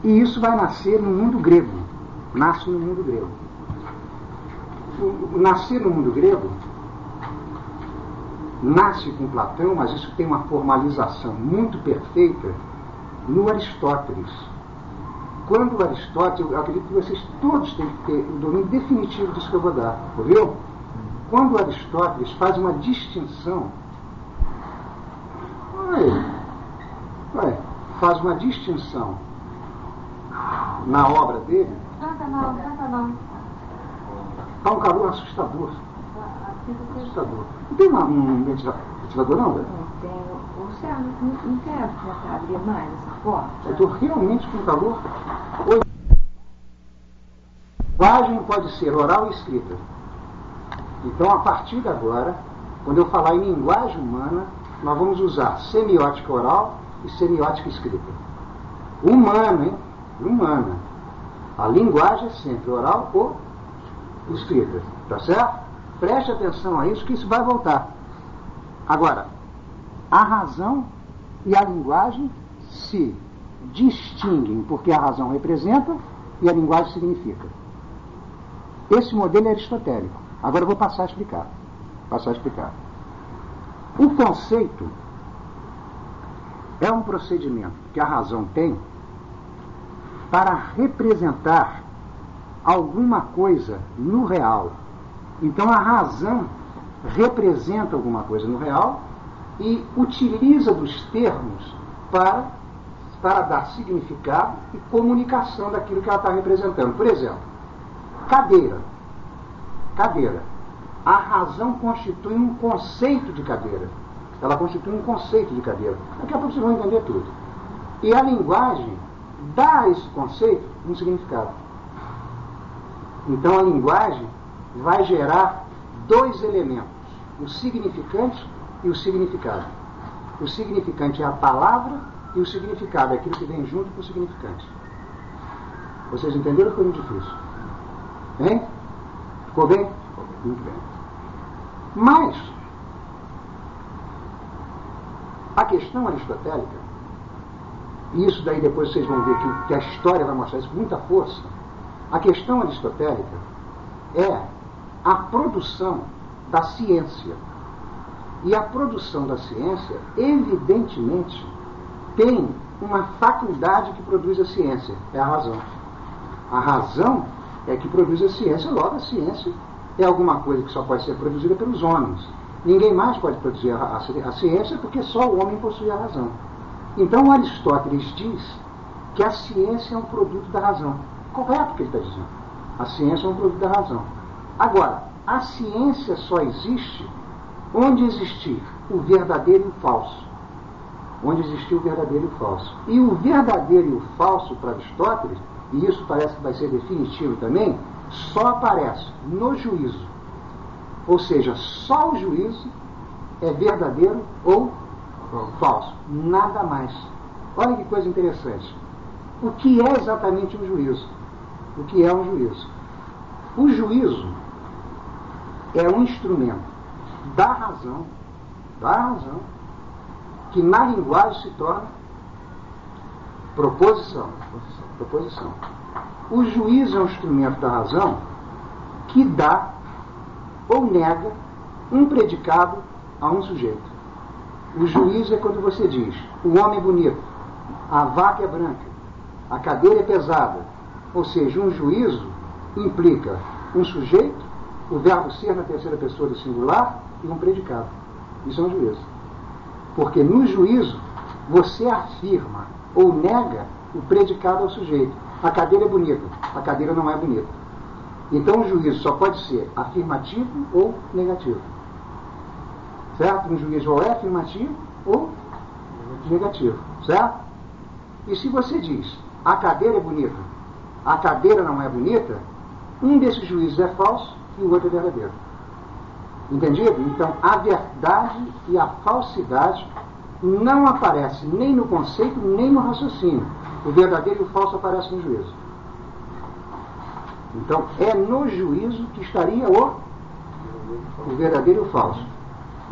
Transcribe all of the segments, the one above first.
E isso vai nascer no mundo grego. Nasce no mundo grego. Nascer no mundo grego nasce com Platão, mas isso tem uma formalização muito perfeita no Aristóteles. Quando o Aristóteles, eu acredito que vocês todos têm que ter o domínio definitivo disso que eu vou dar, ouviu? Quando o Aristóteles faz uma distinção, faz uma distinção na obra dele. Não. Está um calor assustador. Assustador. Não tem um ventilador não, velho? Não tem. Você não quer tentar abrir mais essa porta? Eu estou realmente com calor. Linguagem pode ser oral e escrita. Então, a partir de agora, quando eu falar em linguagem humana, nós vamos usar semiótica oral e semiótica escrita. Humana, hein? Humana. A linguagem é sempre oral ou escrita. Tá certo? Preste atenção a isso, que isso vai voltar. Agora, a razão e a linguagem se distinguem porque a razão representa e a linguagem significa. Esse modelo é aristotélico. Agora eu vou passar a explicar. O conceito é um procedimento que a razão tem para representar alguma coisa no real. Então a razão representa alguma coisa no real e utiliza dos termos para dar significado e comunicação daquilo que ela está representando. Por exemplo, cadeira. A razão constitui um conceito de cadeira. Ela constitui um conceito de cadeira. Daqui a pouco vocês vão entender tudo. E a linguagem dá a esse conceito um significado. Então a linguagem vai gerar dois elementos, o significante e o significado. O significante é a palavra e o significado é aquilo que vem junto com o significante. Vocês entenderam ou foi muito difícil? Hein? Ficou bem? Muito bem. Mas a questão aristotélica, e isso daí depois vocês vão ver que a história vai mostrar isso com muita força, a questão aristotélica é a produção da ciência. E a produção da ciência, evidentemente, tem uma faculdade que produz a ciência, é a razão. A razão é que produz a ciência, logo a ciência é alguma coisa que só pode ser produzida pelos homens. Ninguém mais pode produzir a ciência porque só o homem possui a razão. Então Aristóteles diz que a ciência é um produto da razão. Correto o que ele está dizendo. A ciência é um produto da razão. Agora, a ciência só existe onde existir o verdadeiro e o falso. Onde existir o verdadeiro e o falso. E o verdadeiro e o falso para Aristóteles, e isso parece que vai ser definitivo também, só aparece no juízo. Ou seja, só o juízo é verdadeiro ou falso. Nada mais. Olha que coisa interessante. O que é exatamente um juízo? O que é um juízo? O juízo é um instrumento da razão, que na linguagem se torna proposição. O juízo é um instrumento da razão que dá ou nega um predicado a um sujeito. O juízo é quando você diz: o homem é bonito, a vaca é branca, a cadeira é pesada. Ou seja, um juízo implica um sujeito, o verbo ser na terceira pessoa do singular e um predicado. Isso é um juízo. Porque no juízo você afirma ou nega o predicado ao sujeito. A cadeira é bonita, a cadeira não é bonita. Então o juízo só pode ser afirmativo ou negativo. Certo? Um juízo ou é afirmativo ou negativo. Certo? E se você diz: a cadeira é bonita, a cadeira não é bonita, um desses juízos é falso e o outro é verdadeiro. Entendido? Então a verdade e a falsidade não aparecem nem no conceito nem no raciocínio. O verdadeiro e o falso aparecem no juízo. Então é no juízo que estaria o verdadeiro e o falso.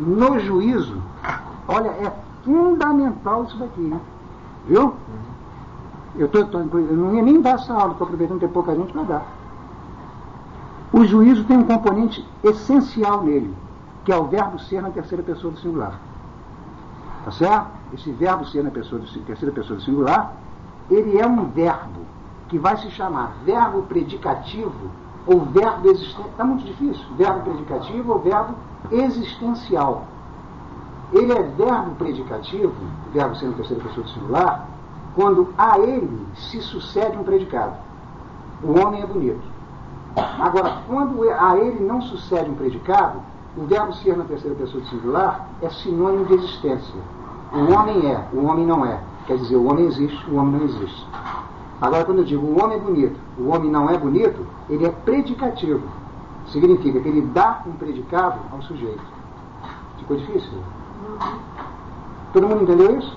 No juízo, olha, é fundamental isso daqui, né? Viu? Eu não ia nem dar essa aula, estou aproveitando que tem pouca gente para dar. O juízo tem um componente essencial nele, que é o verbo ser na terceira pessoa do singular. Tá certo? Esse verbo ser na terceira pessoa do singular, ele é um verbo que vai se chamar verbo predicativo ou verbo existencial. Está muito difícil. Verbo predicativo ou verbo existencial. Ele é verbo predicativo, verbo ser na terceira pessoa do singular, quando a ele se sucede um predicado. O homem é bonito. Agora, quando a ele não sucede um predicado, o verbo ser na terceira pessoa do singular é sinônimo de existência. O homem é, o homem não é. Quer dizer, o homem existe, o homem não existe. Agora, quando eu digo o homem é bonito, o homem não é bonito, ele é predicativo. Significa que ele dá um predicado ao sujeito. Ficou difícil? Todo mundo entendeu isso?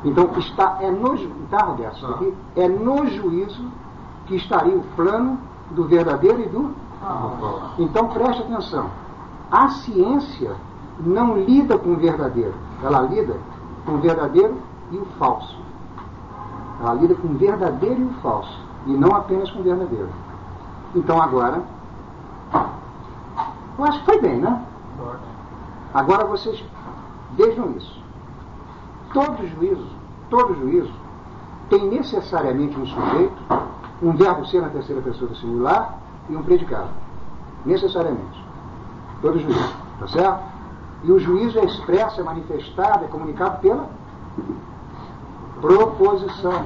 Então, Roberto, isso aqui é no juízo que estaria o plano do verdadeiro e do... Então, preste atenção. A ciência não lida com o verdadeiro. Ela lida com o verdadeiro e o falso. Ela lida com o verdadeiro e o falso. E não apenas com o verdadeiro. Então, agora... Eu acho que foi bem, né? Agora vocês vejam isso. Todo juízo tem necessariamente um sujeito, um verbo ser na terceira pessoa do singular e um predicado. Necessariamente. Todo juízo. Tá certo? E o juízo é expresso, é manifestado, é comunicado pela proposição.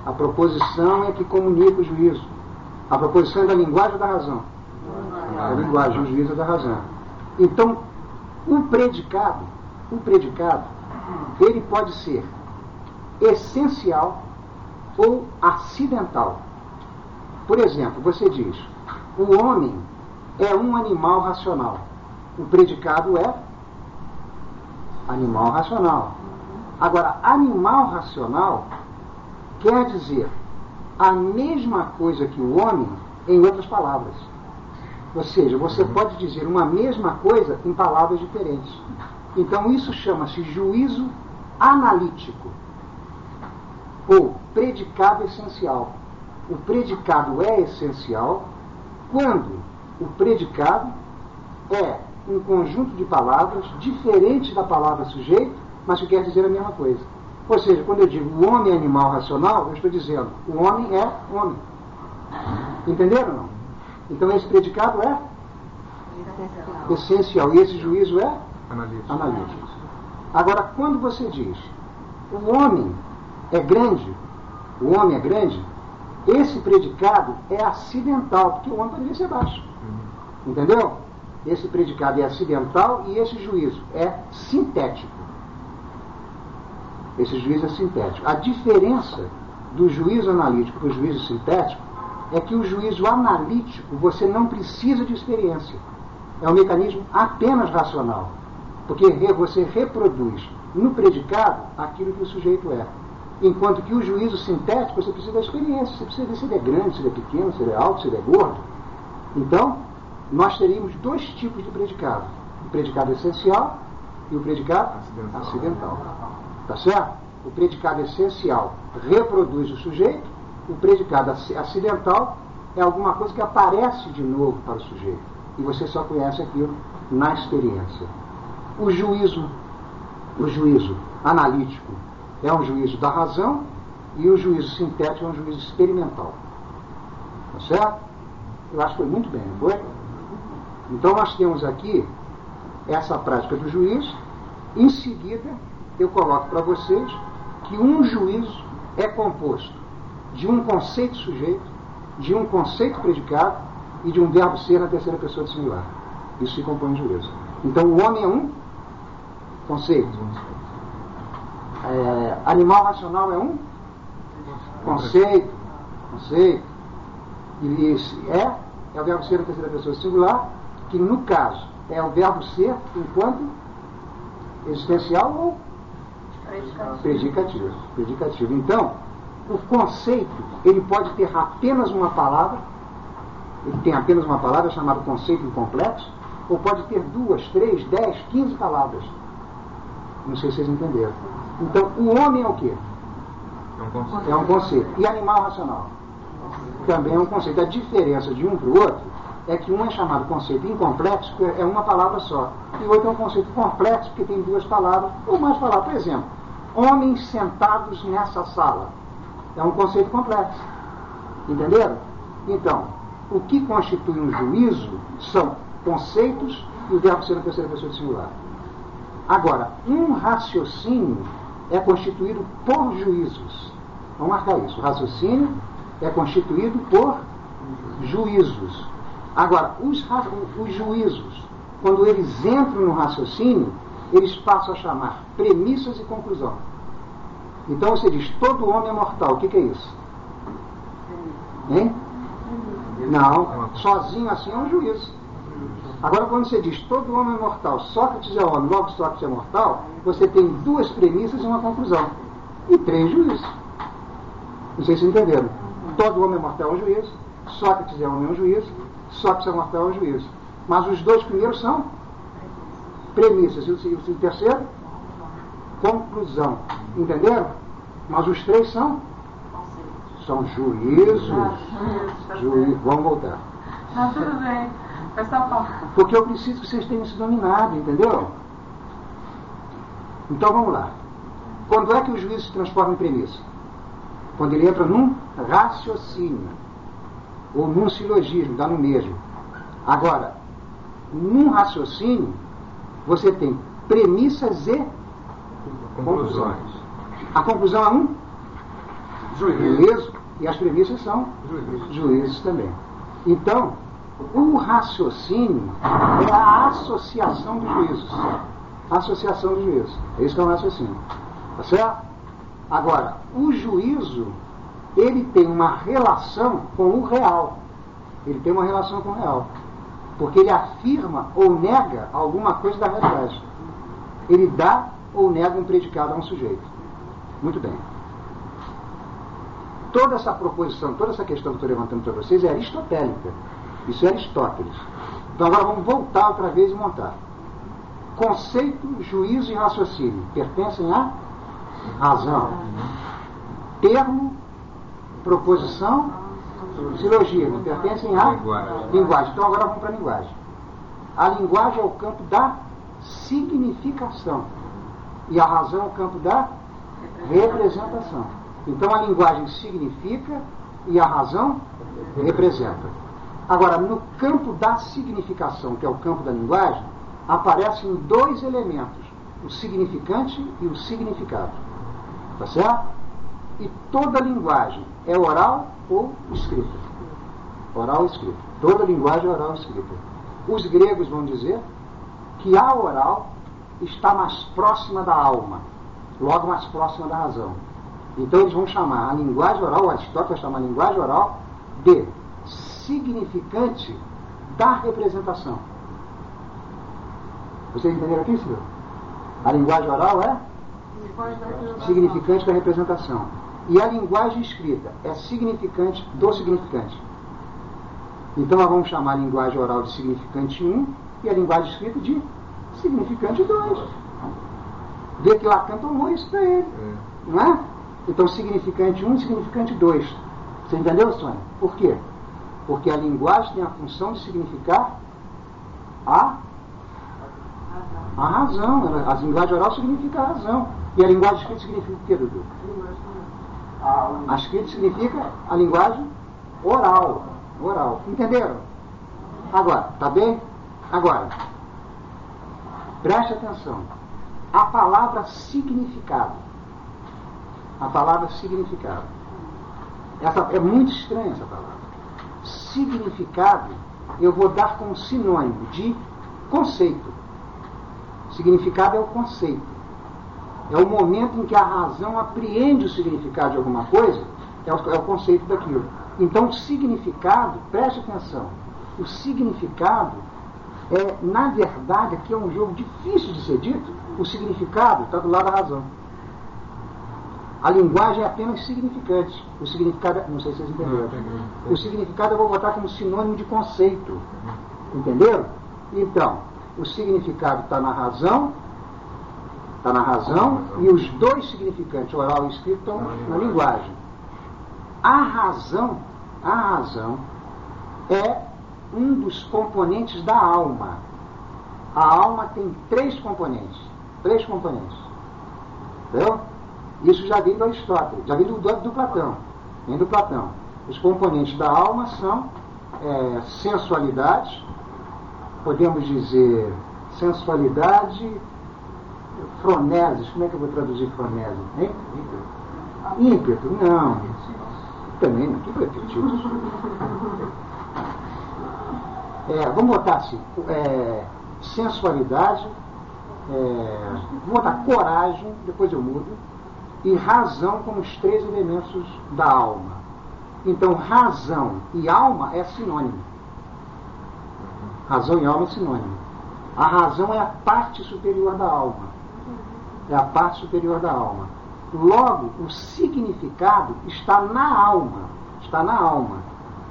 A proposição é que comunica o juízo. A proposição é da linguagem ou da razão? A linguagem, o juízo é da razão. Então, o predicado, ele pode ser essencial ou acidental. Por exemplo, você diz, o homem é um animal racional. O predicado é animal racional. Agora, animal racional quer dizer a mesma coisa que o homem em outras palavras. Ou seja, você pode dizer uma mesma coisa em palavras diferentes. Então isso chama-se juízo analítico ou predicado essencial. O predicado é essencial quando o predicado é um conjunto de palavras diferentes da palavra sujeito, mas que quer dizer a mesma coisa. Ou seja, quando eu digo o homem é animal racional, eu estou dizendo o homem é homem. Entenderam ou não? Então esse predicado é essencial e esse juízo é analítico. Agora, quando você diz o homem é grande, esse predicado é acidental, porque o homem poderia ser baixo. Entendeu? Esse predicado é acidental e esse juízo é sintético. Esse juízo é sintético. A diferença do juízo analítico para o juízo sintético é que o juízo analítico você não precisa de experiência. É um mecanismo apenas racional. Porque você reproduz no predicado aquilo que o sujeito é. Enquanto que o juízo sintético você precisa da experiência. Você precisa ver se ele é grande, se ele é pequeno, se ele é alto, se ele é gordo. Então, nós teríamos dois tipos de predicado. O predicado essencial e o predicado acidental. Tá certo? O predicado essencial reproduz o sujeito. O predicado acidental é alguma coisa que aparece de novo para o sujeito. E você só conhece aquilo na experiência. O juízo analítico é um juízo da razão e o juízo sintético é um juízo experimental. Tá certo? Eu acho que foi muito bem, não foi? Então nós temos aqui essa prática do juízo. Em seguida, eu coloco para vocês que um juízo é composto de um conceito sujeito, de um conceito predicado e de um verbo ser na terceira pessoa do singular. Isso se compõe em juízo. Então o homem é um conceito. Animal racional é um conceito. E esse é o verbo ser na terceira pessoa do singular, que no caso é o verbo ser enquanto existencial ou predicativo. Então, o conceito, ele pode ter apenas uma palavra, ele tem apenas uma palavra chamada conceito incomplexo, ou pode ter 2, 3, 10, 15 palavras. Não sei se vocês entenderam. Então, o homem é o quê? É um conceito. E animal racional? Também é um conceito. A diferença de um para o outro é que um é chamado conceito incomplexo, porque é uma palavra só. E o outro é um conceito complexo, porque tem duas palavras, ou mais palavras. Por exemplo, homens sentados nessa sala. É um conceito complexo. Entenderam? Então, o que constitui um juízo são conceitos e o verbo ser na terceira pessoa do singular. Agora, um raciocínio é constituído por juízos. Vamos marcar isso. O raciocínio é constituído por juízos. Agora, os juízos, quando eles entram no raciocínio, eles passam a chamar premissas e conclusão. Então você diz, todo homem é mortal. O que é isso? Hein? Não, sozinho assim é um juízo. Agora, quando você diz, todo homem é mortal, Sócrates é homem, logo Sócrates é mortal, você tem duas premissas e uma conclusão. E três juízos. Não sei se entenderam. Todo homem é mortal é um juízo, Sócrates é homem é um juízo, Sócrates é mortal é um juízo. Mas os dois primeiros são premissas. E o terceiro? Conclusão. Entenderam? Mas os três são juízos. Vamos voltar. Não, tudo bem. Porque eu preciso que vocês tenham isso dominado, entendeu? Então vamos lá. Quando é que o juízo se transforma em premissa? Quando ele entra num raciocínio, ou num silogismo, dá no mesmo. Agora, num raciocínio, você tem premissas e conclusões. A conclusão é um juízo, e as premissas são juízos também. Então, o raciocínio é a associação dos juízos. A associação dos juízos. É isso que é um raciocínio. Tá certo? Agora, o juízo, ele tem uma relação com o real. Ele tem uma relação com o real. Porque ele afirma ou nega alguma coisa da realidade. Ele dá ou nega um predicado a um sujeito. Muito bem. Toda essa proposição, toda essa questão que eu estou levantando para vocês é aristotélica. Isso é Aristóteles. Então agora vamos voltar outra vez e montar. Conceito, juízo e raciocínio pertencem à razão. Termo, proposição, silogismo pertencem à linguagem. Então agora vamos para a linguagem. A linguagem é o campo da significação. E a razão é o campo da representação. Então a linguagem significa e a razão representa. Agora, no campo da significação, que é o campo da linguagem, aparecem dois elementos, o significante e o significado. Tá certo? E toda linguagem é oral ou escrita. Oral ou escrita. Toda linguagem é oral ou escrita. Os gregos vão dizer que a oral está mais próxima da alma, logo mais próxima da razão. Então eles vão chamar a linguagem oral, Aristóteles vai chamar a linguagem oral de significante da representação. Vocês entenderam aqui, senhor? A linguagem oral é significante da representação. E a linguagem escrita é significante do significante. Então nós vamos chamar a linguagem oral de significante 1 e a linguagem escrita de significante 2. Vê que Lacan tomou isso para ele. Não é? Então significante 1 e significante 2. Você entendeu, Sônia? Por quê? Porque a linguagem tem a função de significar a razão. A linguagem oral significa a razão. E a linguagem escrita significa o quê, Dudu? A escrita significa a linguagem oral. Entenderam? Agora, tá bem? Agora, preste atenção. A palavra significado. Essa é muito estranha, essa palavra. Significado, eu vou dar como sinônimo de conceito. Significado é o conceito. É o momento em que a razão apreende o significado de alguma coisa, é o conceito daquilo. Então, o significado, preste atenção, o significado na verdade, aqui é um jogo difícil de ser dito, o significado está do lado da razão. A linguagem é apenas significante. O significado, não sei se vocês entenderam. O significado eu vou botar como sinônimo de conceito. Entenderam? Então, o significado está na razão Está na razão, e os dois significantes, oral e escrito, estão na linguagem. A razão é um dos componentes da alma. A alma tem três componentes. Entendeu? Isso já vem do Aristóteles, já vem do Platão. Vem do Platão. Os componentes da alma são sensualidade, podemos dizer sensualidade, froneses. Como é que eu vou traduzir fronese? Hein? Ímpeto? Não. Também não. Que repetido. Vamos botar assim, sensualidade, vou botar coragem, depois eu mudo, e razão como os três elementos da alma. Então, razão e alma é sinônimo. Razão e alma é sinônimo. A razão é a parte superior da alma. É a parte superior da alma. Logo, o significado está na alma. Está na alma.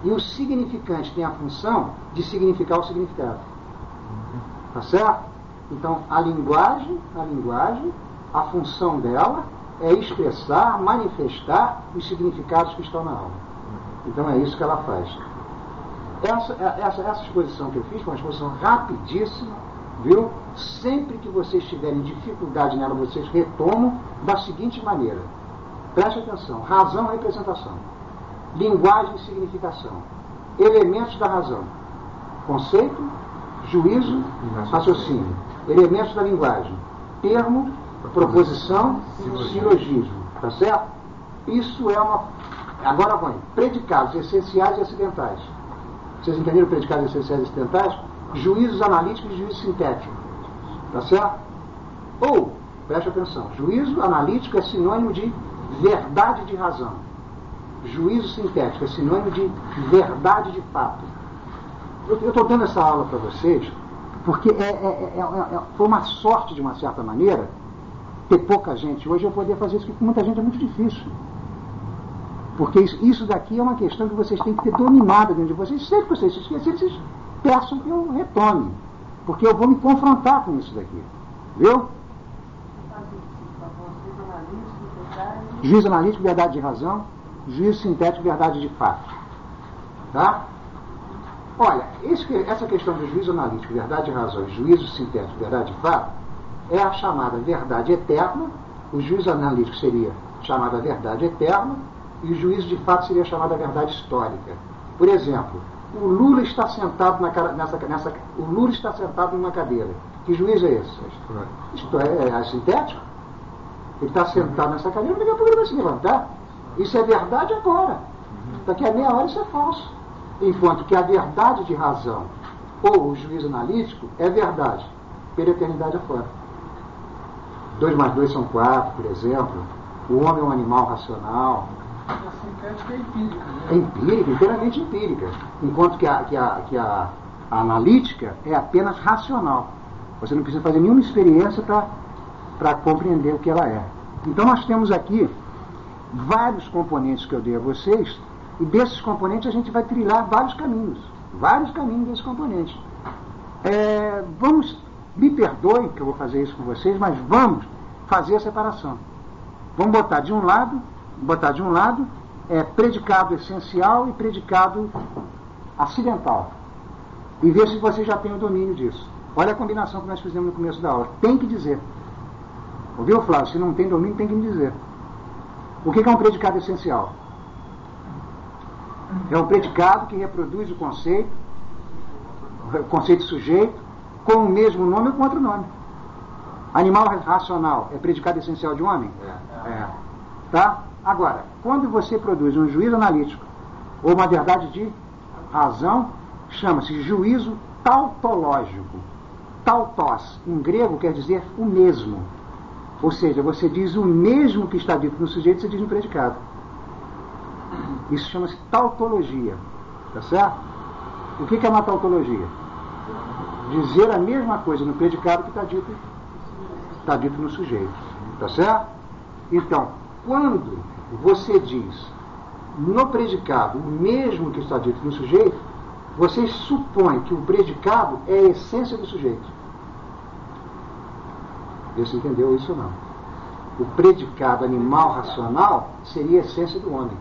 E o significante tem a função de significar o significado. Tá certo? Então, a linguagem, a função dela é expressar, manifestar os significados que estão na alma. Então, é isso que ela faz. Essa exposição que eu fiz foi uma exposição rapidíssima, viu? Sempre que vocês tiverem dificuldade nela, vocês retomam da seguinte maneira. Preste atenção. Razão, representação. Linguagem e significação. Elementos da razão. Conceito, juízo, raciocínio. Elementos da linguagem. Termo, proposição, silogismo. Tá certo? Isso é uma... Agora vem. Predicados essenciais e acidentais. Vocês entenderam predicados essenciais e acidentais? Juízos analíticos e juízo sintético. Tá certo? Ou, preste atenção, juízo analítico é sinônimo de verdade de razão. Juízo sintético é sinônimo de verdade de fato. Eu estou dando essa aula para vocês porque foi uma sorte, de uma certa maneira, ter pouca gente hoje eu poder fazer isso, porque com muita gente é muito difícil. Porque isso daqui é uma questão que vocês têm que ter dominado dentro de vocês. Sempre que vocês se esquecerem, vocês peçam que eu retome. Porque eu vou me confrontar com isso daqui. Viu? Juízo analítico, verdade de razão. Juízo sintético, verdade de fato. Tá? Olha, essa questão de juízo analítico, verdade de razão, juízo sintético, verdade de fato, é a chamada verdade eterna. O juízo analítico seria chamada verdade eterna. E o juízo de fato seria chamado a verdade histórica. Por exemplo, o Lula está sentado o Lula está sentado numa cadeira. Que juízo é esse? Isto é sintético. Ele está sentado nessa cadeira, daqui a pouco ele vai se levantar. Isso é verdade agora. Daqui a meia hora isso é falso. Enquanto que a verdade de razão ou o juízo analítico é verdade pela eternidade afora. 2 mais 2 são 4, por exemplo. O homem é um animal racional. A sintética é empírica, né? É empírica, inteiramente empírica. Enquanto que a analítica é apenas racional. Você não precisa fazer nenhuma experiência para compreender o que ela é. Então nós temos aqui vários componentes que eu dei a vocês, e desses componentes a gente vai trilhar vários caminhos desses componentes. Me perdoem que eu vou fazer isso com vocês, mas vamos fazer a separação. Vamos botar de um lado predicado essencial e predicado acidental. E ver se você já tem o domínio disso. Olha a combinação que nós fizemos no começo da aula. Tem que dizer. Ouviu, Flávio? Se não tem domínio, tem que me dizer. O que é um predicado essencial? É um predicado que reproduz o conceito sujeito, com o mesmo nome ou com outro nome. Animal racional é predicado essencial de um homem? Tá? Agora, quando você produz um juízo analítico ou uma verdade de razão, chama-se juízo tautológico. Tautos, em grego, quer dizer o mesmo. Ou seja, você diz o mesmo que está dito no sujeito, você diz no predicado. Isso chama-se tautologia. Tá certo? O que é uma tautologia? Dizer a mesma coisa no predicado que está dito no sujeito. Tá certo? Então, quando você diz no predicado o mesmo que está dito no sujeito, você supõe que o predicado é a essência do sujeito. Vê se entendeu isso ou não. O predicado animal racional seria a essência do homem.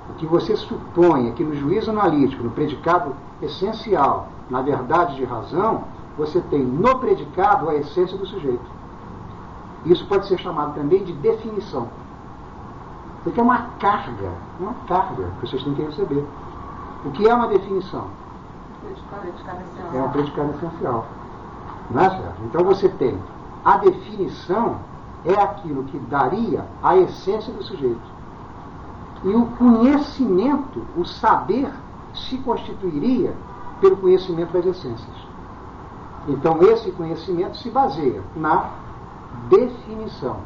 O que você supõe é que no juízo analítico, no predicado essencial, na verdade de razão, você tem no predicado a essência do sujeito. Isso pode ser chamado também de definição. Porque é uma carga que vocês têm que receber. O que é uma definição? É um predicado essencial. Não é certo? Então você tem a definição é aquilo que daria a essência do sujeito. E o conhecimento, o saber, se constituiria pelo conhecimento das essências. Então esse conhecimento se baseia na definição.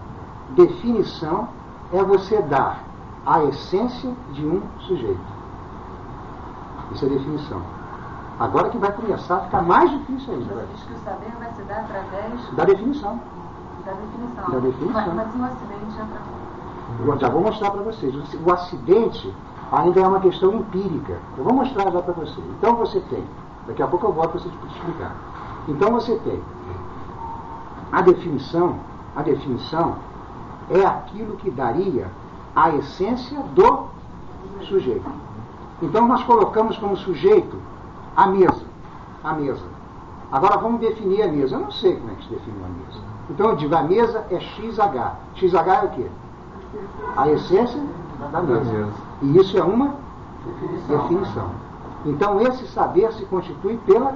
Definição é você dar a essência de um sujeito. Isso é definição. Agora que vai começar a ficar mais difícil ainda. Você diz que o saber vai se dar através da definição. Da definição. Da definição. Mas e o acidente é para... Eu já vou mostrar para vocês. O acidente ainda é uma questão empírica. Eu vou mostrar já para vocês. Então você tem, daqui a pouco eu volto para vocês explicar. Então você tem a definição é aquilo que daria a essência do sujeito. Então nós colocamos como sujeito a mesa. Agora vamos definir a mesa. Eu não sei como é que se define uma mesa. Então eu digo, a mesa é XH. XH é o quê? A essência da mesa. E isso é uma definição. Então esse saber se constitui pela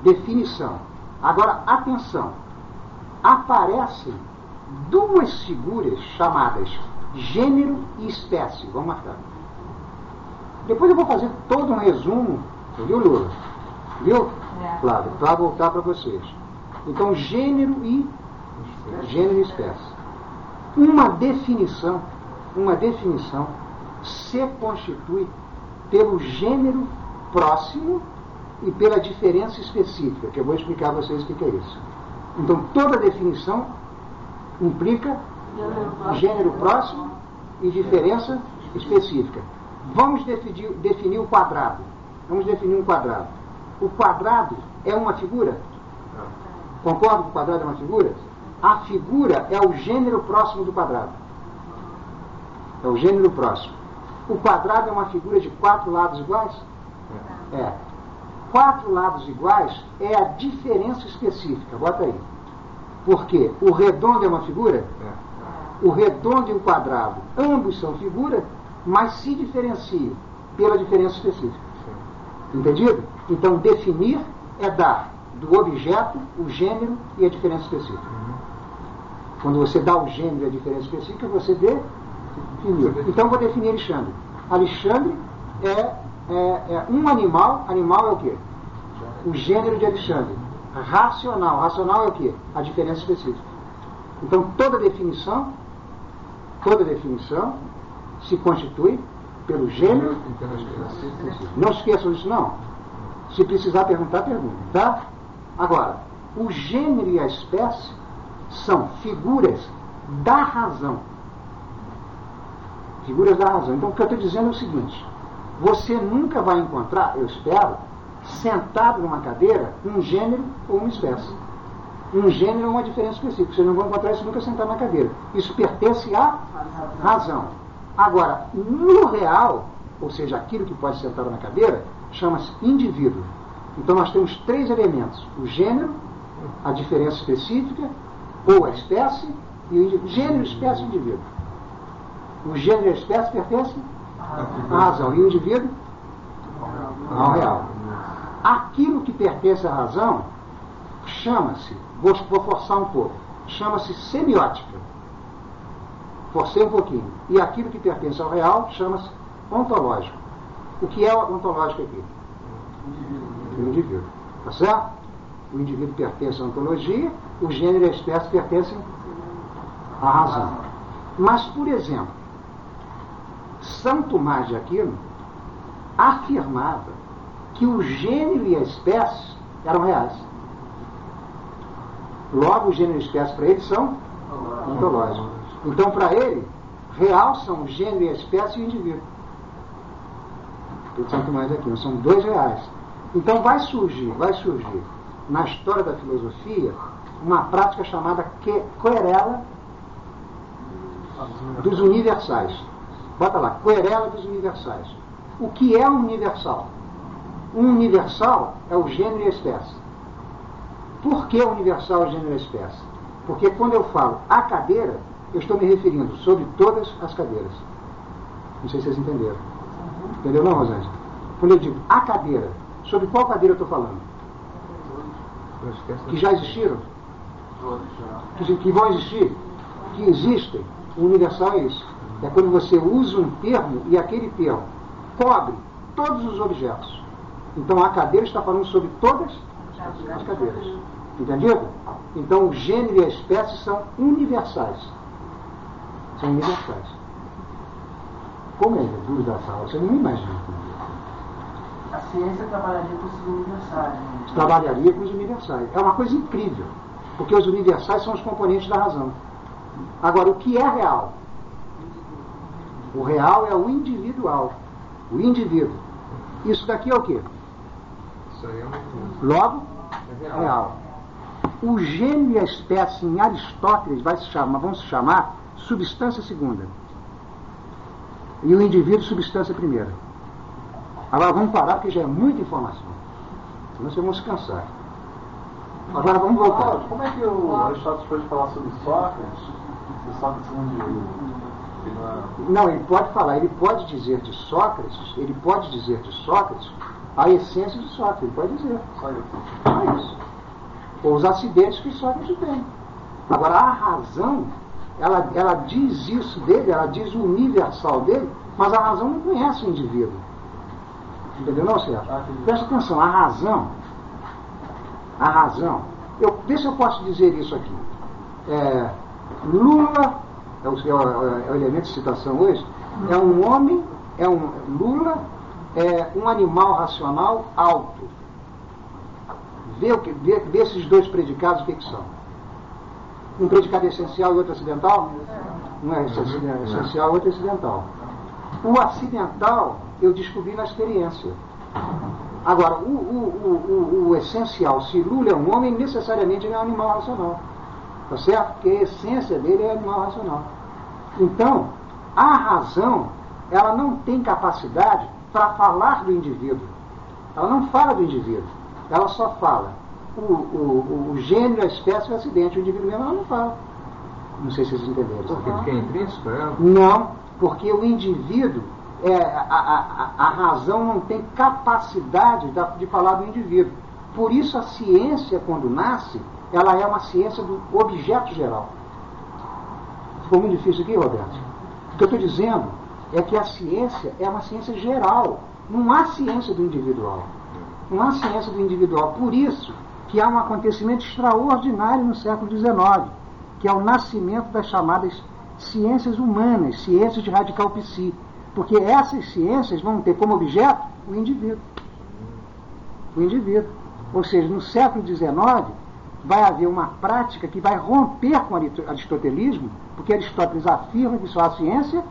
definição. Agora, atenção. Aparecem duas figuras chamadas gênero e espécie. Vamos marcar. Depois eu vou fazer todo um resumo, viu, Lula? Viu? Claro, para voltar para vocês. Então, gênero e espécie. Uma definição se constitui pelo gênero próximo e pela diferença específica, que eu vou explicar a vocês o que é isso. Então, toda definição implica gênero próximo e diferença específica. Vamos definir o quadrado. Vamos definir um quadrado. O quadrado é uma figura? Concordo que o quadrado é uma figura? A figura é o gênero próximo do quadrado. É o gênero próximo. O quadrado é uma figura de 4 lados iguais? É. 4 lados iguais é a diferença específica. Bota aí. Por quê? O redondo é uma figura? O redondo e o quadrado, ambos são figuras, mas se diferenciam pela diferença específica. Entendido? Então, definir é dar do objeto o gênero e a diferença específica. Quando você dá o gênero e a diferença específica, você definiu. Então, vou definir Alexandre. Alexandre é um animal. Animal é o quê? O gênero de Alexandre. Racional. Racional é o quê? A diferença específica. Então, toda definição se constitui pelo gênero. Não esqueçam disso, não. Se precisar perguntar, pergunta. Tá? Agora, o gênero e a espécie são figuras da razão. Figuras da razão. Então, o que eu estou dizendo é o seguinte. Você nunca vai encontrar, eu espero, sentado numa cadeira, um gênero ou uma espécie. Um gênero é uma diferença específica. Vocês não vão encontrar isso nunca sentado na cadeira. Isso pertence à razão. Agora, no real, ou seja, aquilo que pode ser sentado na cadeira, chama-se indivíduo. Então nós temos 3 elementos. O gênero, a diferença específica, ou a espécie, e o indivíduo. Gênero, espécie e indivíduo. O gênero e a espécie pertencem à razão. E o indivíduo? Ao real. Aquilo que pertence à razão chama-se, vou forçar um pouco, chama-se semiótica. Forcei um pouquinho. E aquilo que pertence ao real chama-se ontológico. O que é o ontológico aqui? O indivíduo. Tá certo? O indivíduo pertence à ontologia, o gênero e a espécie pertencem à razão. Mas, por exemplo, São Tomás de Aquino afirmava que o gênero e a espécie eram reais. Logo, o gênero e a espécie para ele são ontológicos. Então, para ele, real são o gênero e a espécie e o indivíduo. São Tomás de Aquino, são 2 reais. Então vai surgir na história da filosofia uma prática chamada querela dos universais. Bota lá, querela dos universais. O que é um universal? Um universal é o gênero e a espécie. Por que o universal é o gênero e a espécie? Porque quando eu falo a cadeira, eu estou me referindo sobre todas as cadeiras. Não sei se vocês entenderam. Entendeu não, Rosângela? Quando eu digo a cadeira, sobre qual cadeira eu estou falando? Que já existiram? Que vão existir? Que existem. O universal é isso. É quando você usa um termo e aquele termo cobre todos os objetos. Então a cadeira está falando sobre todas as cadeiras. Entendido? Então o gênero e a espécie são universais. São universais. Como é duro da sala? Você não imagina. A ciência trabalharia com os universais. Né? Trabalharia com os universais. É uma coisa incrível. Porque os universais são os componentes da razão. Agora, o que é real? O real é o individual. O indivíduo. Isso daqui é o quê? Isso aí é Logo, real. O gênero e a espécie em Aristóteles vão se chamar substância segunda. E o indivíduo substância primeira. Agora vamos parar porque já é muita informação. Senão vocês vão se cansar. Agora vamos voltar. Como é que o Aristóteles pode falar sobre Sócrates? Se Sócrates não indivíduo? Não, ele pode falar, ele pode dizer de Sócrates a essência de Sócrates, ele pode dizer. Só isso. Ou os acidentes que Sócrates tem. Agora, a razão, ela diz isso dele, ela diz o universal dele, mas a razão não conhece o indivíduo. Entendeu não, Sérgio? Presta atenção, a razão, vê se eu posso dizer isso aqui. Lula, é o elemento de citação hoje, é um homem, Lula é um animal racional alto. Vê esses dois predicados o que são. Um predicado essencial e outro acidental? Um é essencial e outro é acidental. O acidental eu descobri na experiência. Agora, o essencial, se Lula é um homem, necessariamente ele é um animal racional. Tá certo? Porque a essência dele é animal racional. Então, a razão, ela não tem capacidade para falar do indivíduo. Ela não fala do indivíduo. Ela só fala o gênero, a espécie e o acidente. O indivíduo mesmo ela não fala. Não sei se vocês entenderam. Porque é intrínseco para ela? Não, porque o indivíduo, a razão não tem capacidade de falar do indivíduo. Por isso a ciência, quando nasce, ela é uma ciência do objeto geral. Ficou muito difícil aqui, Roberto? O que eu estou dizendo é que a ciência é uma ciência geral. Não há ciência do individual. Não há ciência do individual. Por isso que há um acontecimento extraordinário no século XIX, que é o nascimento das chamadas ciências humanas, ciências de radical psi. Porque essas ciências vão ter como objeto o indivíduo. O indivíduo. Ou seja, no século XIX, vai haver uma prática que vai romper com o aristotelismo, porque Aristóteles afirma que só há ciência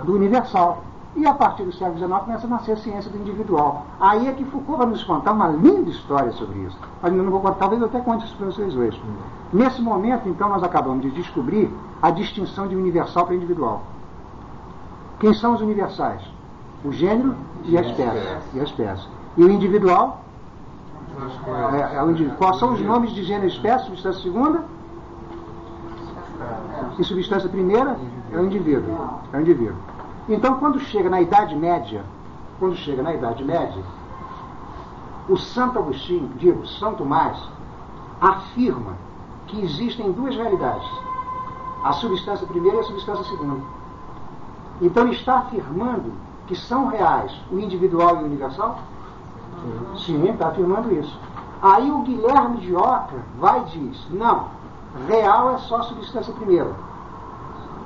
do universal. E a partir do século XIX começa a nascer a ciência do individual. Aí é que Foucault vai nos contar uma linda história sobre isso. Mas eu não vou contar, talvez eu até conte isso para vocês hoje. Nesse momento, então, nós acabamos de descobrir a distinção de universal para individual. Quem são os universais? O gênero e a espécie. E o individual? Quais são os nomes de gênero e espécie? Substância segunda? E substância primeira? É o indivíduo. Então, quando chega na Idade Média, o Santo Agostinho, São Tomás, afirma que existem duas realidades: a substância primeira e a substância segunda. Então ele está afirmando que são reais o individual e o universal? Sim, está afirmando isso. Aí o Guilherme de Ockham vai e diz: não, real é só a substância primeira.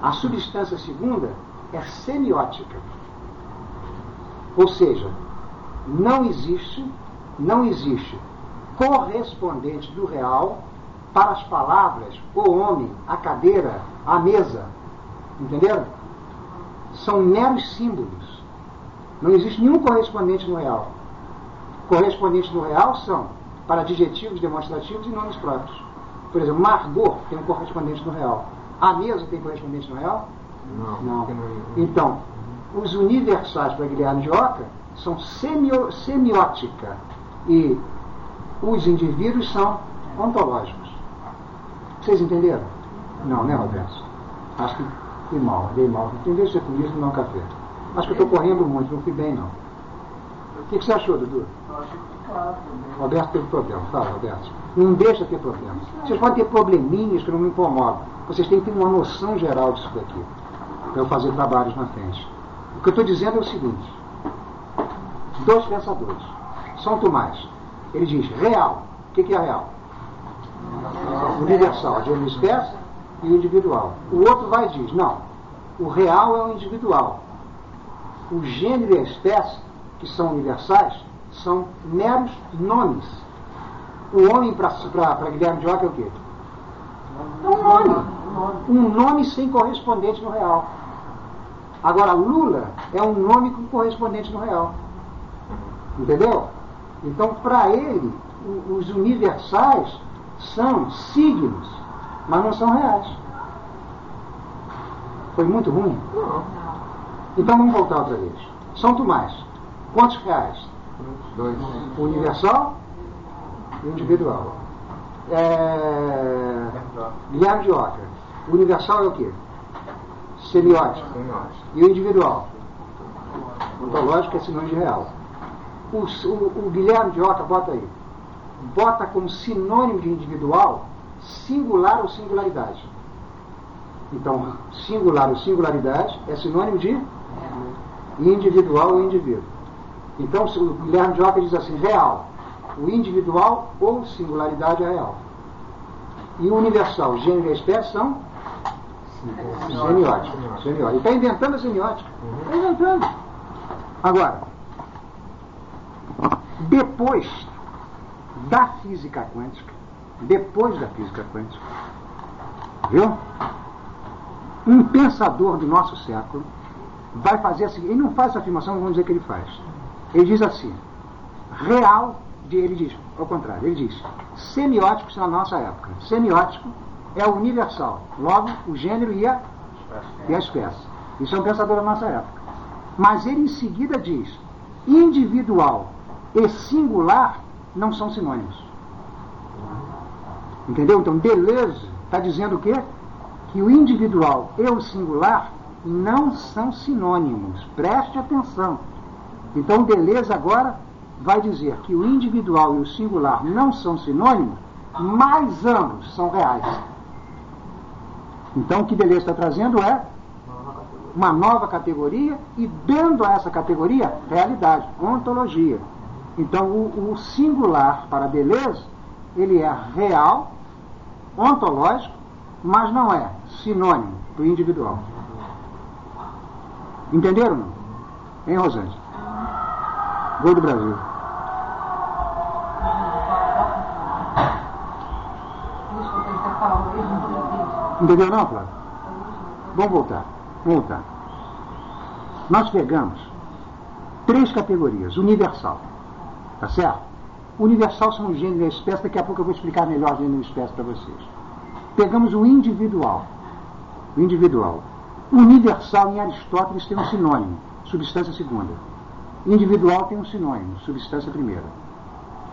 A substância segunda é semiótica. Ou seja, não existe correspondente do real para as palavras o homem, a cadeira, a mesa. Entenderam? São meros símbolos. Não existe nenhum correspondente no real. Correspondentes no real são para adjetivos demonstrativos e nomes próprios. Por exemplo, Margot tem um correspondente no real. A mesa tem correspondente no real? Não. Então, os universais para Guilherme de Ockham são semiótica e os indivíduos são ontológicos. Vocês entenderam? Não, né, Roberto? Acho que fui mal, dei mal. Entendeu? Você comigo e tomar um café. Acho que eu estou correndo muito, não fui bem, não. O que você achou, Dudu? Eu acho que claro também. Roberto teve problema. Fala, Roberto. Não deixa ter problema. Vocês podem ter probleminhas que não me incomodam. Vocês têm que ter uma noção geral disso daqui, para eu fazer trabalhos na frente. O que eu estou dizendo é o seguinte: dois pensadores, São Tomás, ele diz real. O que é real? Universal, gênero e espécie, e o individual. O outro vai e diz, não, o real é o individual. O gênero e a espécie, que são universais, são meros nomes. O homem para Guilherme de Ockham é o quê? É um nome. Um nome sem correspondente no real. Agora, Lula é um nome com correspondente no real. Entendeu? Então, para ele, os universais são signos, mas não são reais. Foi muito ruim? Não. Então, vamos voltar outra vez. São Tomás, quantos reais? 2. O universal e o individual. Guilherme de Ockham, o universal é o quê? Semiótico. E o individual? Ontológico é sinônimo de real. O Guilherme de Ockham, bota aí. Bota como sinônimo de individual singular ou singularidade. Então, singular ou singularidade é sinônimo de individual ou indivíduo. Então, o Guilherme de Ockham diz assim, real. O individual ou singularidade é real. E o universal, gênero e a espécie são semióticos. Ele está inventando a semiótica. Está inventando. Agora, depois da física quântica, viu? Um pensador do nosso século vai fazer assim, ele não faz essa afirmação, vamos dizer que ele faz. Ele diz assim, real, ele diz, ao contrário, ele diz, semióticos na nossa época. Semiótico é o universal, logo o gênero e a espécie. Isso é um pensador da nossa época. Mas ele em seguida diz, individual e singular não são sinônimos. Entendeu? Então, Deleuze está dizendo o quê? Que o individual e o singular não são sinônimos. Preste atenção. Então, Deleuze agora vai dizer que o individual e o singular não são sinônimos, mas ambos são reais. Então, o que Deleuze está trazendo é uma nova categoria e, dando a essa categoria, realidade, ontologia. Então, o singular para Deleuze, ele é real, ontológico, mas não é sinônimo do individual. Entenderam, não? Hein, Rosângela? Gol do Brasil. Entendeu não, Flávio? Vamos voltar. Nós pegamos 3 categorias. Universal. Tá certo? Universal são o gênero e a espécie. Daqui a pouco eu vou explicar melhor o gênero e a espécie para vocês. Pegamos o individual. Universal em Aristóteles tem um sinônimo, substância segunda. Individual tem um sinônimo, substância primeira.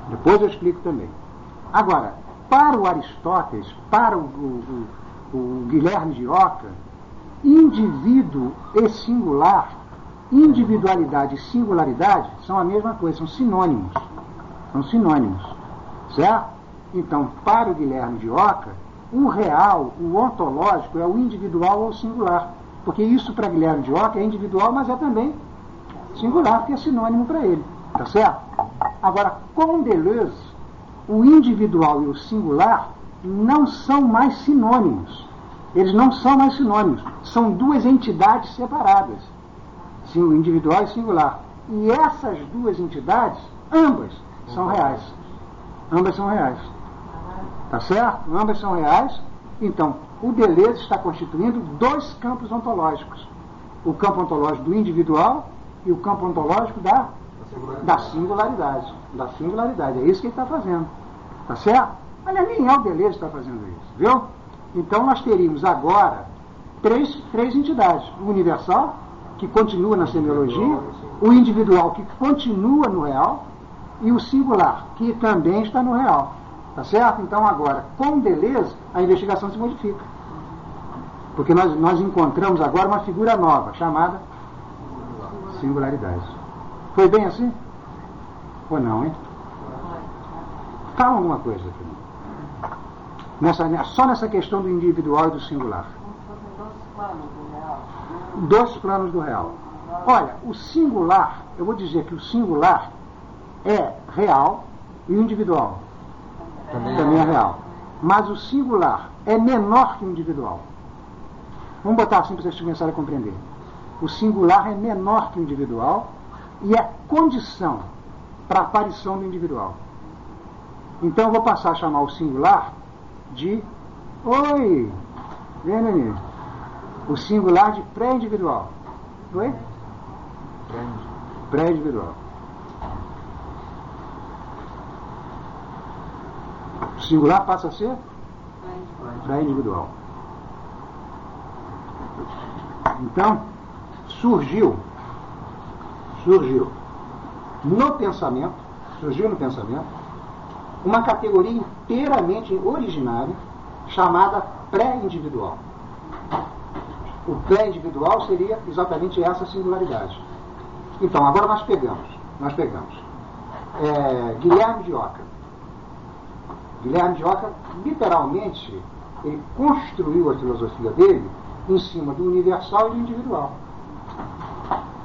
Depois eu explico também. Agora, para o Aristóteles, para o Guilherme de Ockham, indivíduo e singular, individualidade e singularidade são a mesma coisa, são sinônimos. Certo? Então, para o Guilherme de Ockham, o real, o ontológico é o individual ou o singular. Porque isso para Guilherme de Ockham é individual, mas é também singular, que é sinônimo para ele. Tá certo? Agora, com Deleuze, o individual e o singular não são mais sinônimos. Eles não são mais sinônimos. São 2 entidades separadas. Sim, o individual e o singular. E essas 2 entidades, ambas são reais. Tá certo? Ambas são reais. Então, o Deleuze está constituindo 2 campos ontológicos. O campo ontológico do individual e o campo ontológico da singularidade. É isso que ele está fazendo. Tá certo? Aliás, nem é o Deleuze que está fazendo isso, viu? Então nós teríamos agora três entidades. O universal, que continua na semiologia, o individual, que continua no real, e o singular, que também está no real. Tá certo? Então agora, com Deleuze, a investigação se modifica. Porque nós encontramos agora uma figura nova, chamada singularidade. Foi bem assim? Ou não, hein? Fala alguma coisa aqui. Só nessa questão do individual e do singular. Dois planos do real. Olha, o singular, eu vou dizer que o singular é real e o individual também é real. Mas o singular é menor que o individual. Vamos botar assim para vocês começarem a compreender. O singular é menor que o individual e é condição para a aparição do individual. Então eu vou passar a chamar o singular de oi, vem, Nenê. O singular de pré-individual. Oi? Pré-individual. O singular passa a ser pré-individual. Então, surgiu no pensamento, uma categoria inteiramente originária chamada pré-individual. O pré-individual seria exatamente essa singularidade. Então, agora nós pegamos Guilherme de Ockham. Guilherme de Ockham, literalmente, ele construiu a filosofia dele em cima do universal e do individual.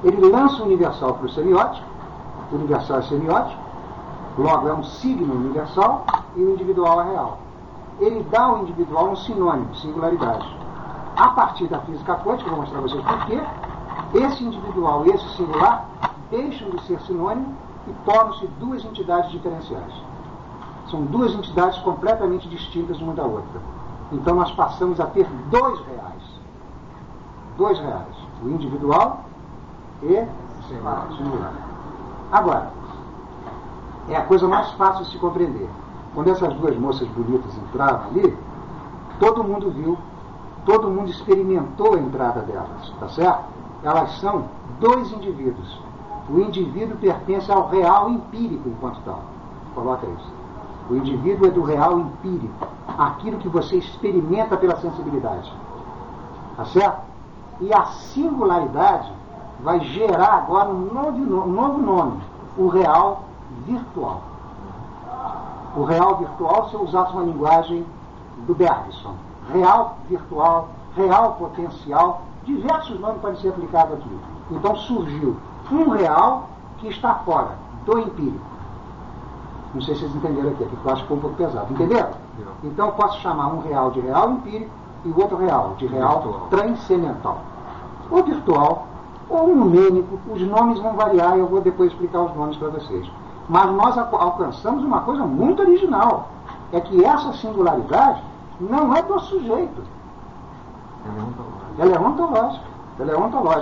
Ele lança o universal para o semiótico, o universal é semiótico, logo é um signo universal e o individual é real. Ele dá ao individual um sinônimo, singularidade. A partir da física quântica, vou mostrar a vocês por quê, esse individual e esse singular deixam de ser sinônimo e tornam-se duas entidades diferenciais. São duas entidades completamente distintas uma da outra. Então nós passamos a ter dois reais. O individual e o singular. Agora, é a coisa mais fácil de se compreender. Quando essas duas moças bonitas entraram ali, todo mundo viu, todo mundo experimentou a entrada delas, tá certo? Elas são dois indivíduos. O indivíduo pertence ao real empírico enquanto tal. Coloca isso. O indivíduo é do real empírico, aquilo que você experimenta pela sensibilidade. Tá certo? E a singularidade vai gerar agora um novo nome, o real virtual. O real virtual, se eu usasse uma linguagem do Bergson. Real virtual, real potencial, diversos nomes podem ser aplicados aqui. Então surgiu um real que está fora do empírico. Não sei se vocês entenderam aqui, porque eu acho que foi um pouco pesado. Entenderam? Então eu posso chamar um real de real empírico e o outro real de real transcendental. Ou virtual, ou numênico, os nomes vão variar e eu vou depois explicar os nomes para vocês. Mas nós alcançamos uma coisa muito original. É que essa singularidade não é do sujeito. Ela é ontológica.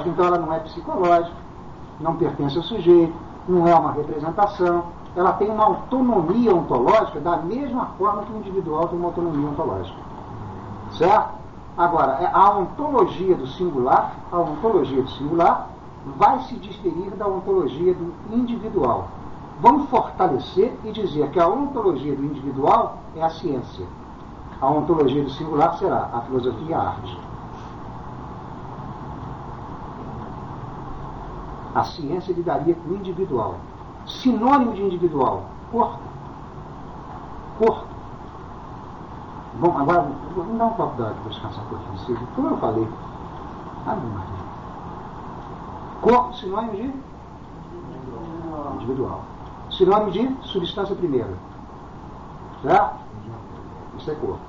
Então ela não é psicológica, não pertence ao sujeito, não é uma representação. Ela tem uma autonomia ontológica da mesma forma que o individual tem uma autonomia ontológica. Certo? Agora, a ontologia do singular vai se diferir da ontologia do individual. Vamos fortalecer e dizer que a ontologia do individual é a ciência. A ontologia do singular será a filosofia e a arte. A ciência lidaria com o individual. Sinônimo de individual, corpo. Bom, agora, vamos dar um copo d'água para descansar um pouquinho. Como eu falei. Corpo, sinônimo de individual. Sinônimo de substância primeira. Certo? Isso é corpo.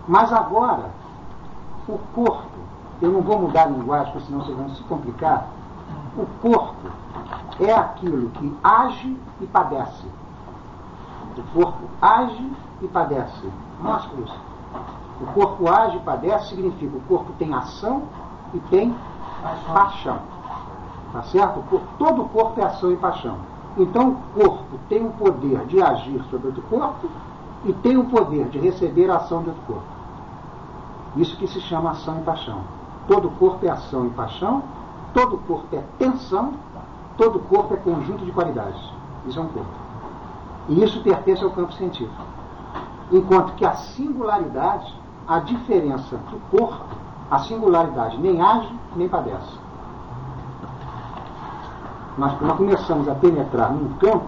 Mas agora, o corpo, eu não vou mudar a linguagem, porque senão vocês vão se complicar. O corpo é aquilo que age e padece. O corpo age e padece. Músculos. O corpo age e padece significa o corpo tem ação e tem paixão. Tá certo? Todo o corpo é ação e paixão. Então o corpo tem o poder de agir sobre outro corpo e tem o poder de receber a ação de outro corpo. Isso que se chama ação e paixão. Todo corpo é ação e paixão, todo corpo é tensão, todo corpo é conjunto de qualidades. Isso é um corpo. E isso pertence ao campo científico. Enquanto que a singularidade, a diferença do corpo, a singularidade nem age nem padece. Nós começamos a penetrar num campo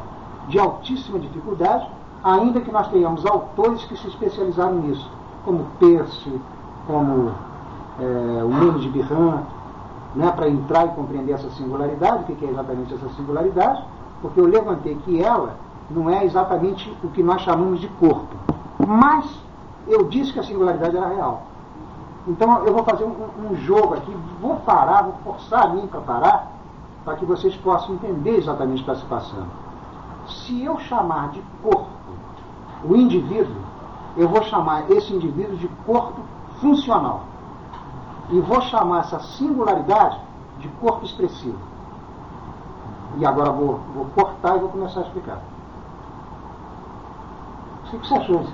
de altíssima dificuldade, ainda que nós tenhamos autores que se especializaram nisso, como Peirce, como o Mendes de Biran, né, para entrar e compreender essa singularidade. O que é exatamente essa singularidade? Porque eu levantei que ela não é exatamente o que nós chamamos de corpo, mas eu disse que a singularidade era real. Então eu vou fazer um jogo aqui, vou parar, vou forçar a mim para parar, para que vocês possam entender exatamente o que está se passando. Se eu chamar de corpo o indivíduo, eu vou chamar esse indivíduo de corpo funcional. E vou chamar essa singularidade de corpo expressivo. E agora vou cortar e vou começar a explicar. O que você achou disso?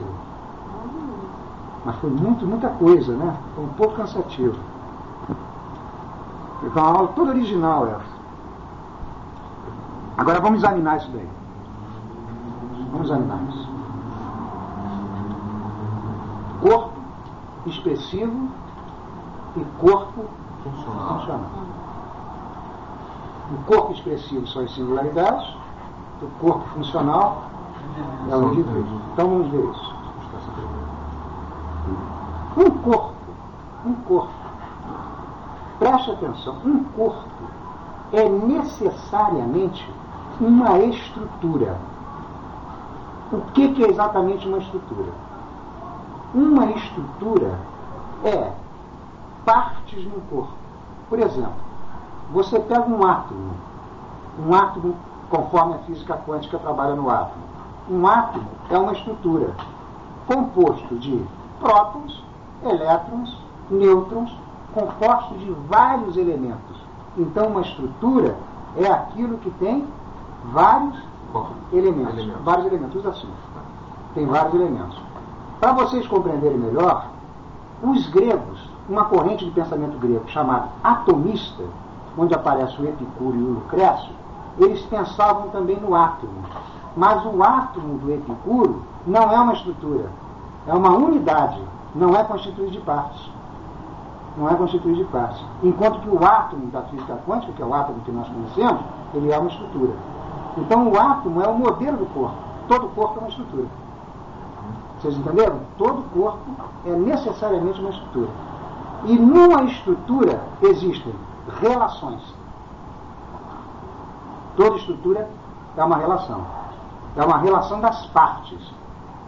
Mas foi muita coisa, né? Foi um pouco cansativo. Foi uma aula toda original essa. Agora vamos examinar isso daí. Vamos examinar isso. Corpo expressivo e corpo funcional. O corpo expressivo são as singularidades, o corpo funcional é o indivíduo. Então vamos ver isso. Um corpo, preste atenção, um corpo é necessariamente uma estrutura. O que é exatamente uma estrutura? Uma estrutura é partes no corpo. Por exemplo, você pega um átomo conforme a física quântica trabalha no átomo. Um átomo é uma estrutura composto de prótons, elétrons, nêutrons, composto de vários elementos. Então uma estrutura é aquilo que tem vários elementos. Vários elementos, usa assim. Tem vários elementos. Para vocês compreenderem melhor, os gregos, uma corrente de pensamento grego chamada atomista, onde aparece o Epicuro e o Lucrécio, eles pensavam também no átomo. Mas o átomo do Epicuro não é uma estrutura, é uma unidade, não é constituído de partes. Não é constituído de partes. Enquanto que o átomo da física quântica, que é o átomo que nós conhecemos, ele é uma estrutura. Então o átomo é o modelo do corpo. Todo corpo é uma estrutura. Vocês entenderam? Todo corpo é necessariamente uma estrutura. E numa estrutura existem relações. Toda estrutura é uma relação. É uma relação das partes.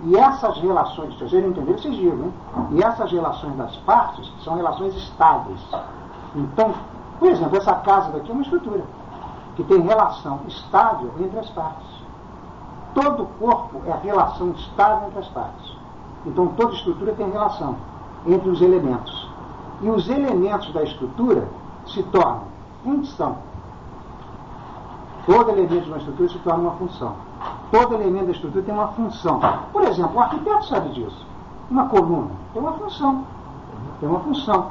E essas relações, se vocês não entenderem, vocês digam, hein? E essas relações das partes são relações estáveis. Então, por exemplo, essa casa daqui é uma estrutura que tem relação estável entre as partes. Todo corpo é relação estável entre as partes. Então, toda estrutura tem relação entre os elementos. E os elementos da estrutura se tornam função. Todo elemento de uma estrutura se torna uma função. Todo elemento da estrutura tem uma função. Por exemplo, o arquiteto sabe disso. Uma coluna tem uma função. Tem uma função.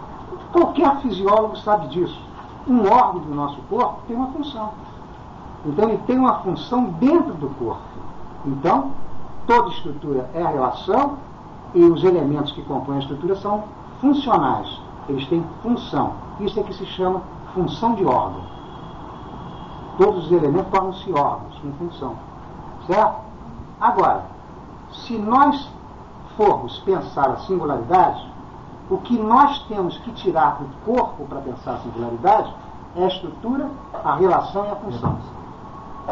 Qualquer fisiólogo sabe disso. Um órgão do nosso corpo tem uma função. Então ele tem uma função dentro do corpo. Então, toda estrutura é a relação e os elementos que compõem a estrutura são funcionais. Eles têm função. Isso é que se chama função de órgão. Todos os elementos tornam-se órgãos com função. Certo? Agora, se nós formos pensar a singularidade, o que nós temos que tirar do corpo para pensar a singularidade é a estrutura, a relação e a função.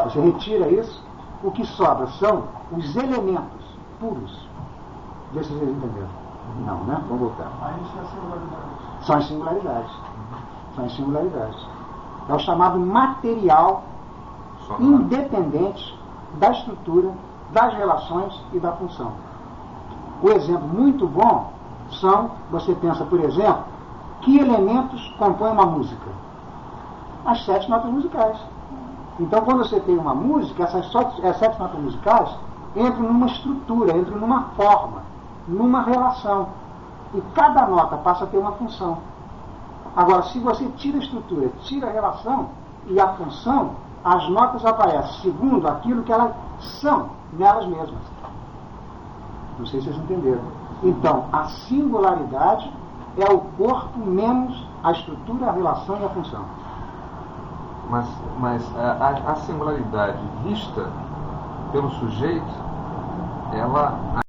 Você retira isso, o que sobra são os elementos puros. Vê se vocês entenderam. Não, né? Vamos voltar. São as singularidades. São as singularidades. É o chamado material independente da estrutura, das relações e da função. O exemplo muito bom são, você pensa, por exemplo, que elementos compõem uma música? As 7 notas musicais. Então, quando você tem uma música, essas 7 notas musicais entram numa estrutura, entram numa forma, numa relação. E cada nota passa a ter uma função. Agora, se você tira a estrutura, tira a relação e a função, as notas aparecem segundo aquilo que elas são nelas mesmas. Não sei se vocês entenderam. Então, a singularidade é o corpo menos a estrutura, a relação e a função. Mas a singularidade vista pelo sujeito, ela